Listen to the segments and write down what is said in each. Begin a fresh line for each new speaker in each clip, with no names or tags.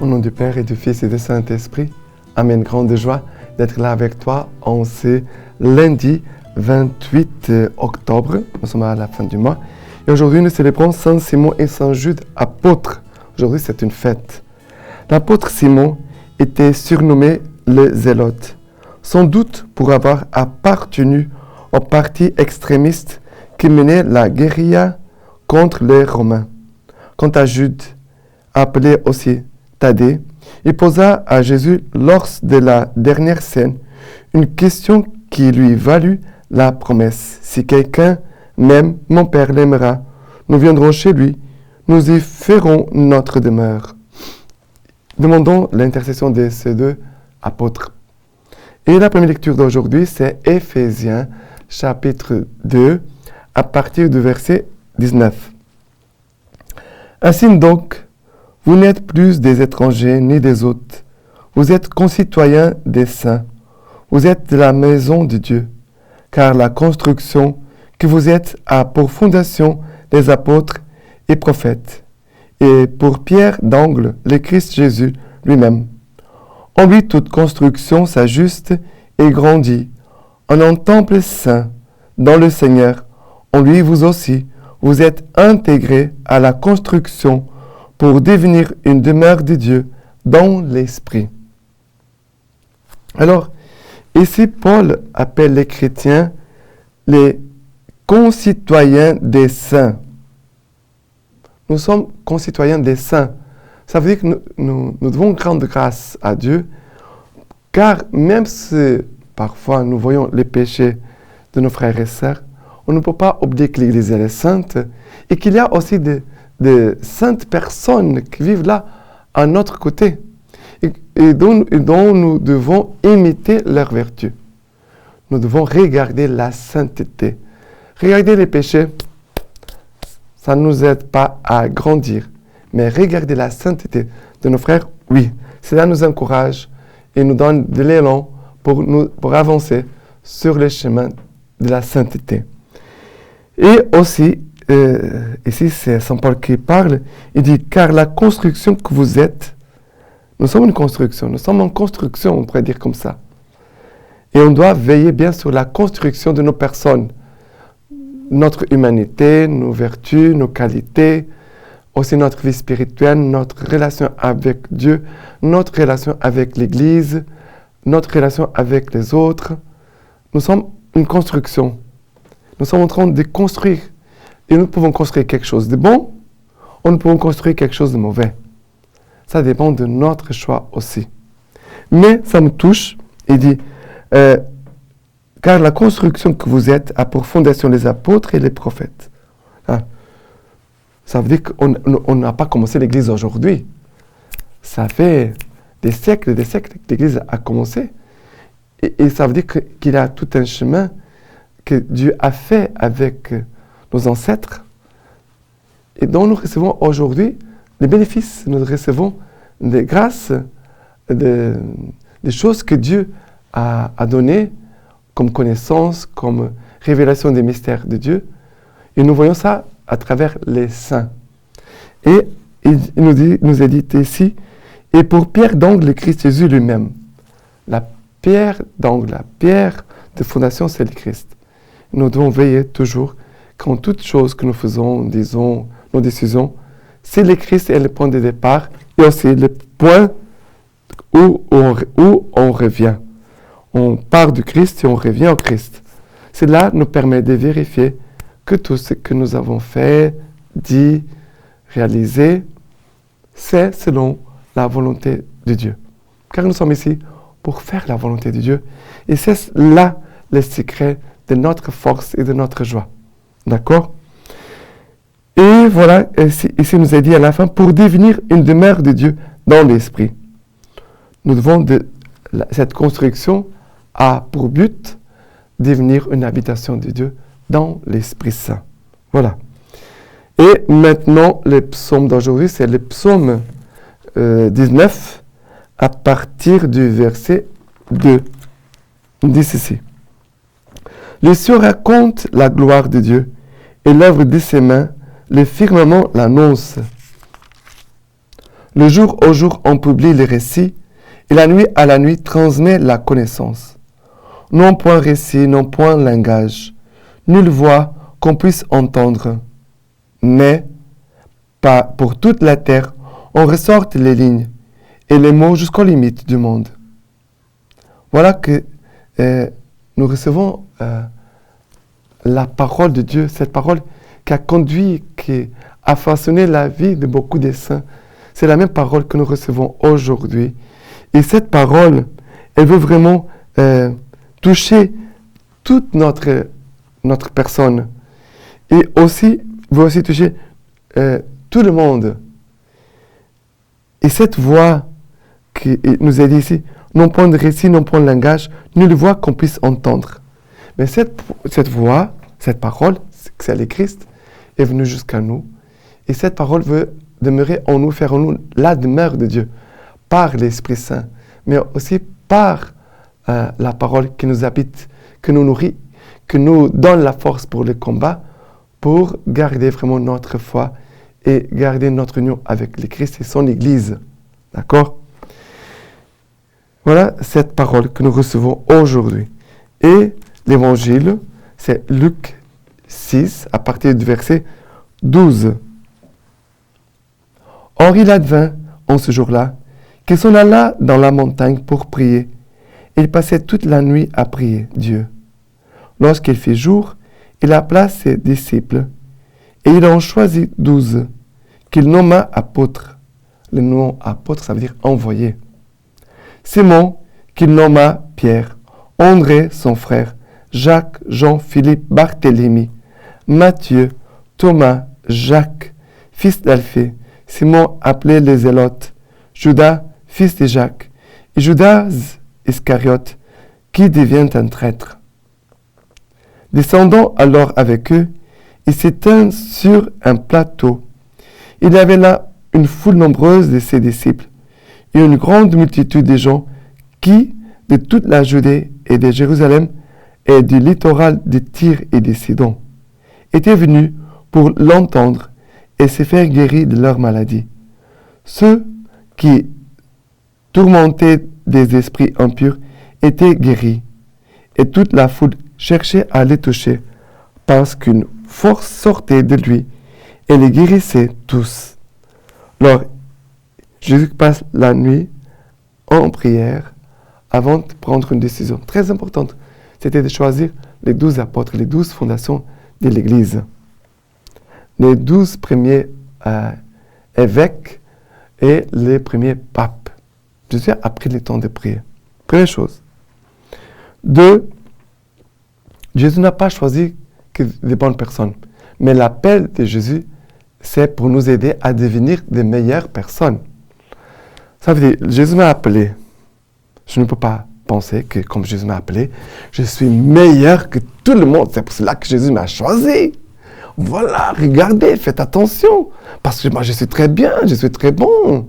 Au nom du Père et du Fils et du Saint-Esprit, Amen. Grande joie d'être là avec toi en ce lundi 28 octobre. Nous sommes à la fin du mois. Et aujourd'hui, nous célébrons Saint Simon et Saint Jude, apôtres. Aujourd'hui, c'est une fête. L'apôtre Simon était surnommé le Zélote, sans doute pour avoir appartenu au parti extrémiste qui menait la guérilla contre les Romains. Quant à Jude, appelé aussi Thaddée, il posa à Jésus lors de la dernière scène une question qui lui valut la promesse. Si quelqu'un m'aime, mon Père l'aimera. Nous viendrons chez lui, nous y ferons notre demeure. Demandons l'intercession de ces deux apôtres. Et la première lecture d'aujourd'hui, c'est Éphésiens, chapitre 2, à partir du verset 19. Ainsi donc, vous n'êtes plus des étrangers ni des hôtes. Vous êtes concitoyens des saints. Vous êtes de la maison de Dieu. Car la construction que vous êtes a pour fondation les apôtres et prophètes. Et pour pierre d'angle, le Christ Jésus lui-même. En lui, toute construction s'ajuste et grandit. En un temple saint, dans le Seigneur, en lui, vous aussi, vous êtes intégrés à la construction pour devenir une demeure de Dieu dans l'Esprit. Alors, ici, Paul appelle les chrétiens les concitoyens des saints. Nous sommes concitoyens des saints. Ça veut dire que nous devons rendre grâce à Dieu, car même si parfois nous voyons les péchés de nos frères et sœurs, on ne peut pas oublier que l'Église est sainte et qu'il y a aussi de saintes personnes qui vivent là à notre côté et dont nous devons imiter leurs vertus. Nous devons regarder la sainteté. Regarder les péchés, ça ne nous aide pas à grandir. Mais regarder la sainteté de nos frères, oui, cela nous encourage et nous donne de l'élan pour avancer sur le chemin de la sainteté. Et aussi, ici c'est Saint Paul qui parle, il dit, car la construction que vous êtes, nous sommes une construction, nous sommes en construction, on pourrait dire comme ça. Et on doit veiller bien sur la construction de nos personnes, notre humanité, nos vertus, nos qualités, aussi notre vie spirituelle, notre relation avec Dieu, notre relation avec l'Église, notre relation avec les autres. Nous sommes une construction. Nous sommes en train de construire. Et nous pouvons construire quelque chose de bon, ou nous pouvons construire quelque chose de mauvais. Ça dépend de notre choix aussi. Mais ça me touche. Il dit, car la construction que vous êtes a pour fondation les apôtres et les prophètes. Ah. Ça veut dire qu'on n'a pas commencé l'Église aujourd'hui. Ça fait des siècles que l'Église a commencé. Et ça veut dire qu'il y a tout un chemin que Dieu a fait avec nos ancêtres et dont nous recevons aujourd'hui les bénéfices. Nous recevons des grâces, des choses que Dieu a données comme connaissance, comme révélation des mystères de Dieu. Et nous voyons ça à travers les saints. Et il nous est dit ici, et pour pierre d'angle, le Christ Jésus lui-même. La pierre d'angle, la pierre de fondation, c'est le Christ. Nous devons veiller toujours qu'en toute chose que nous faisons, disons, nos décisions, c'est le Christ est le point de départ et aussi le point où on revient. On part du Christ et on revient au Christ. Cela nous permet de vérifier que tout ce que nous avons fait, dit, réalisé, c'est selon la volonté de Dieu. Car nous sommes ici pour faire la volonté de Dieu. Et c'est là le secret de notre force et de notre joie. D'accord? Et voilà, ici nous est dit à la fin, pour devenir une demeure de Dieu dans l'esprit. Nous devons, cette construction a pour but devenir une habitation de Dieu dans l'Esprit Saint. Voilà. Et maintenant, le psaume d'aujourd'hui, c'est le psaume 19, à partir du verset 2. Il dit ceci. Les cieux racontent la gloire de Dieu, et l'œuvre de ses mains, le firmament l'annonce. Le jour au jour, on publie les récits, et la nuit à la nuit transmet la connaissance. Non point récit, non point langage, nulle voix qu'on puisse entendre. Mais, pas pour toute la terre, on ressorte les lignes et les mots jusqu'aux limites du monde. Voilà que nous recevons la parole de Dieu, cette parole qui a conduit, qui a façonné la vie de beaucoup de saints. C'est la même parole que nous recevons aujourd'hui. Et cette parole, elle veut vraiment toucher toute notre personne. Et aussi, veut aussi toucher tout le monde. Et cette voix qui nous est dit ici, non point de récit, non point de langage, nulle voix qu'on puisse entendre. Mais cette voix, cette parole, c'est le Christ, est venue jusqu'à nous. Et cette parole veut demeurer en nous, faire en nous la demeure de Dieu, par l'Esprit Saint, mais aussi par la parole qui nous habite, qui nous nourrit, qui nous donne la force pour le combat, pour garder vraiment notre foi et garder notre union avec le Christ et son Église. D'accord? Voilà cette parole que nous recevons aujourd'hui. Et l'évangile, c'est Luc 6, à partir du verset 12. Or, il advint, en ce jour-là, qu'il s'en alla dans la montagne pour prier. Il passait toute la nuit à prier Dieu. Lorsqu'il fit jour, il appela ses disciples, et il en choisit 12, qu'il nomma apôtres. Le nom apôtre, ça veut dire envoyé. Simon, qu'il nomma Pierre, André, son frère, Jacques, Jean, Philippe, Barthélemy, Matthieu, Thomas, Jacques, fils d'Alphée, Simon appelé les Zélotes, Judas, fils de Jacques, et Judas Iscariote, qui devient un traître. Descendant alors avec eux, il s'étend sur un plateau. Il y avait là une foule nombreuse de ses disciples et une grande multitude de gens qui, de toute la Judée et de Jérusalem et du littoral de Tyr et de Sidon, étaient venus pour l'entendre et se faire guérir de leur maladie. Ceux qui, tourmentés des esprits impurs, étaient guéris, et toute la foule cherchait à les toucher, parce qu'une force sortait de lui et les guérissait tous. Alors, Jésus passe la nuit en prière avant de prendre une décision très importante. C'était de choisir les 12 apôtres, les 12 fondations de l'Église. Les 12 premiers évêques et les premiers papes. Jésus a pris le temps de prier. Première chose. 2, Jésus n'a pas choisi que des bonnes personnes. Mais l'appel de Jésus, c'est pour nous aider à devenir des meilleures personnes. Ça veut dire, Jésus m'a appelé. Je ne peux pas penser que comme Jésus m'a appelé, je suis meilleur que tout le monde. C'est pour cela que Jésus m'a choisi. Voilà, regardez, faites attention. Parce que moi, je suis très bien, je suis très bon.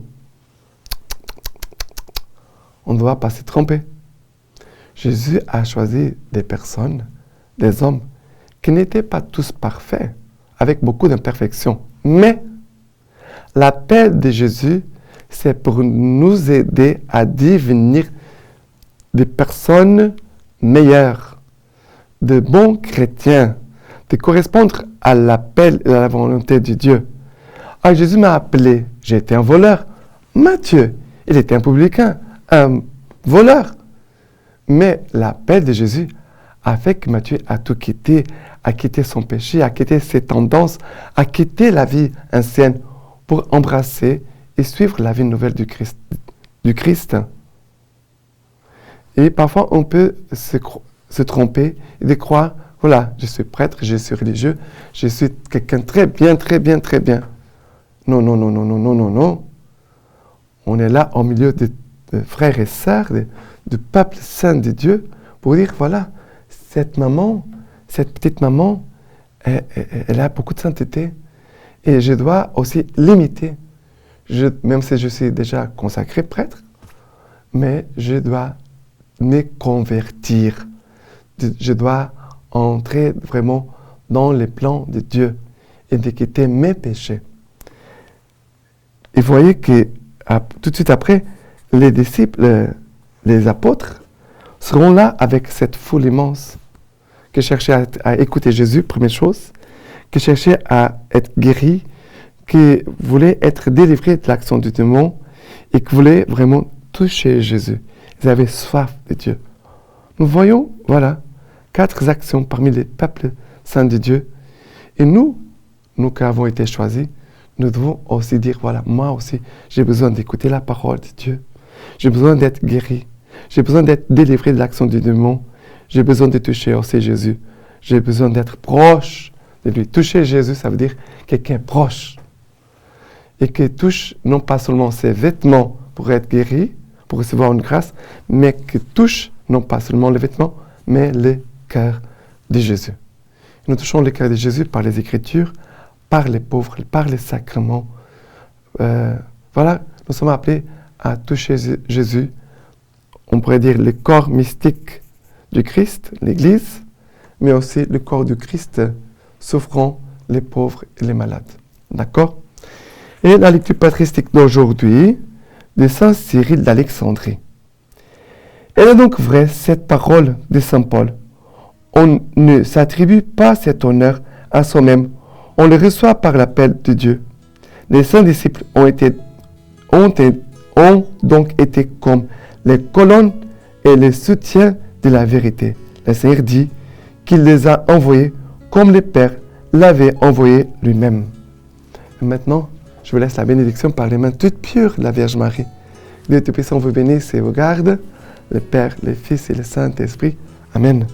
On ne doit pas se tromper. Jésus a choisi des personnes, des hommes, qui n'étaient pas tous parfaits, avec beaucoup d'imperfections. Mais l'appel de Jésus, c'est pour nous aider à devenir des personnes meilleures, de bons chrétiens, de correspondre à l'appel et à la volonté de Dieu. Ah, Jésus m'a appelé, j'ai été un voleur. Matthieu, il était un publicain, un voleur. Mais l'appel de Jésus a fait que Matthieu a tout quitté, a quitté son péché, a quitté ses tendances, a quitté la vie ancienne pour embrasser et suivre la vie nouvelle du Christ. Et parfois, on peut se tromper et de croire, voilà, je suis prêtre, je suis religieux, je suis quelqu'un très bien, très bien, très bien. Non, non, non, non, non, non, non, non. On est là au milieu de frères et sœurs, du peuple saint de Dieu, pour dire, voilà, cette petite maman, elle a beaucoup de sainteté. Et je dois aussi l'imiter. Même si je suis déjà consacré prêtre, mais je dois me convertir. Je dois entrer vraiment dans les plans de Dieu et de quitter mes péchés. Et vous voyez que tout de suite après, les disciples, les apôtres, seront là avec cette foule immense qui cherchait à écouter Jésus, première chose, qui cherchait à être guéri, qui voulait être délivré de l'action du démon et qui voulait vraiment toucher Jésus. Ils avaient soif de Dieu. Nous voyons, voilà, 4 actions parmi les peuples saints de Dieu. Et nous qui avons été choisis, nous devons aussi dire, voilà, moi aussi, j'ai besoin d'écouter la parole de Dieu. J'ai besoin d'être guéri. J'ai besoin d'être délivré de l'action du démon. J'ai besoin de toucher aussi Jésus. J'ai besoin d'être proche de lui. Toucher Jésus, ça veut dire quelqu'un proche. Et qui touche non pas seulement ses vêtements pour être guéri, pour recevoir une grâce, mais qui touche non pas seulement les vêtements, mais le cœur de Jésus. Nous touchons le cœur de Jésus par les Écritures, par les pauvres, par les sacrements. Voilà, nous sommes appelés à toucher Jésus. On pourrait dire le corps mystique du Christ, l'Église, mais aussi le corps du Christ souffrant, les pauvres et les malades. D'accord? Et la lecture patristique d'aujourd'hui, de Saint Cyril d'Alexandrie. Elle est donc vraie, cette parole de Saint Paul. On ne s'attribue pas cet honneur à soi-même, on le reçoit par l'appel de Dieu. Les saints disciples ont donc été comme les colonnes et les soutiens de la vérité. Le Seigneur dit qu'il les a envoyés comme le Père l'avait envoyé lui-même. Et maintenant, je vous laisse la bénédiction par les mains toutes pures de la Vierge Marie. Dieu Tout-Puissant vous bénisse et vous garde, le Père, le Fils et le Saint-Esprit. Amen.